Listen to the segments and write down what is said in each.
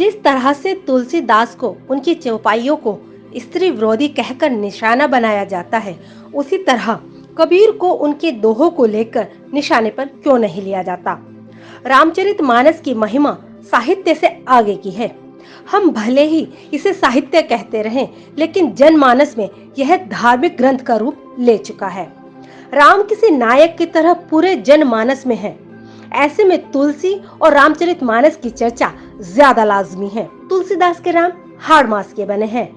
जिस तरह से तुलसीदास को उनकी चौपाइयों को स्त्री विरोधी कहकर निशाना बनाया जाता है, उसी तरह कबीर को उनके दोहों को लेकर निशाने पर क्यों नहीं लिया जाता। रामचरितमानस की महिमा साहित्य से आगे की है। हम भले ही इसे साहित्य कहते रहें, लेकिन जनमानस में यह धार्मिक ग्रंथ का रूप ले चुका है। राम किसी नायक की तरह पूरे जनमानस में है। ऐसे में तुलसी और रामचरितमानस की चर्चा ज्यादा लाजमी है। तुलसीदास के राम हाड़ मास के बने हैं।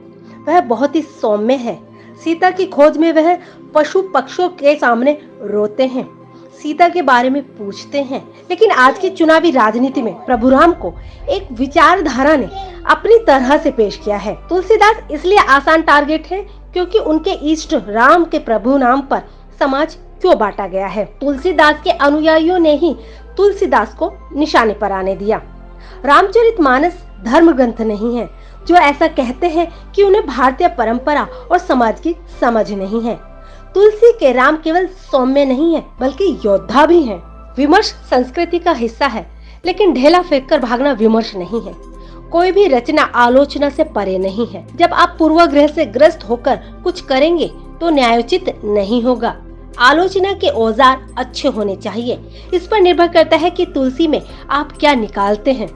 वह बहुत ही सौम्य है। सीता की खोज में वह पशु पक्षियों के सामने रोते हैं, सीता के बारे में पूछते हैं। लेकिन आज की चुनावी राजनीति में प्रभु राम को एक विचारधारा ने अपनी तरह से पेश किया है। तुलसीदास इसलिए आसान टारगेट है क्योंकि उनके इष्ट राम के प्रभु नाम पर समाज क्यों बांटा गया है। तुलसीदास के अनुयायियों ने ही तुलसीदास को निशाने पर आने दिया। रामचरितमानस धर्म ग्रंथ नहीं है। जो ऐसा कहते हैं कि उन्हें भारतीय परंपरा और समाज की समझ नहीं है। तुलसी के राम केवल सौम्य नहीं है, बल्कि योद्धा भी हैं। विमर्श संस्कृति का हिस्सा है, लेकिन ढेला फेंककर भागना विमर्श नहीं है। कोई भी रचना आलोचना से परे नहीं है। जब आप पूर्वाग्रह से ग्रस्त होकर कुछ करेंगे तो न्यायोचित नहीं होगा। आलोचना के औजार अच्छे होने चाहिए। इस पर निर्भर करता है कि तुलसी में आप क्या निकालते हैं।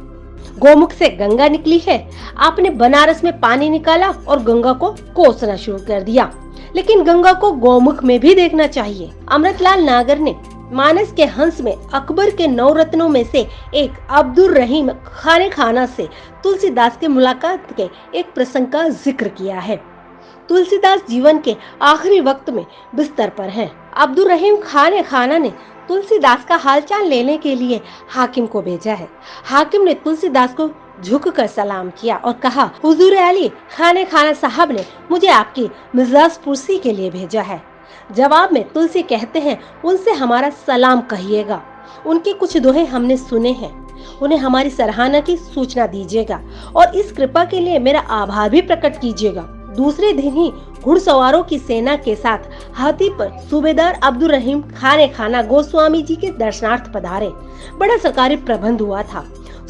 गोमुख से गंगा निकली है, आपने बनारस में पानी निकाला और गंगा को कोसना शुरू कर दिया, लेकिन गंगा को गोमुख में भी देखना चाहिए। अमृतलाल नागर ने मानस के हंस में अकबर के 9 रत्नों में से एक अब्दुल रहीम खाने खाना से तुलसीदास के मुलाकात के एक प्रसंग का जिक्र किया है। तुलसीदास जीवन के आखिरी वक्त में बिस्तर पर हैं। अब्दुल रहीम खाना ने तुलसीदास का हालचाल लेने के लिए हाकिम को भेजा है। हाकिम ने तुलसीदास को झुककर सलाम किया और कहा, हुजूर अली खाना साहब ने मुझे आपकी मिजाज पुरसी के लिए भेजा है। जवाब में तुलसी कहते हैं, उनसे हमारा सलाम कहिएगा। उनके कुछ दोहे हमने सुने हैं, उन्हें हमारी सराहना की सूचना दीजिएगा और इस कृपा के लिए मेरा आभार भी प्रकट कीजिएगा। दूसरे दिन ही घुड़सवारों की सेना के साथ हाथी पर सूबेदार अब्दुल रहीम खाना गोस्वामी जी के दर्शनार्थ पधारे। बड़ा सरकारी प्रबंध हुआ था।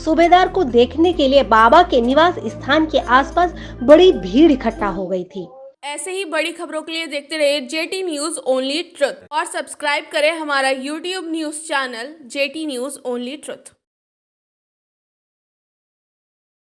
सूबेदार को देखने के लिए बाबा के निवास स्थान के आसपास बड़ी भीड़ इकट्ठा हो गई थी। ऐसे ही बड़ी खबरों के लिए देखते रहिए जेटी न्यूज ओनली ट्रुथ और सब्सक्राइब करें हमारा YouTube news channel jetty news only truth.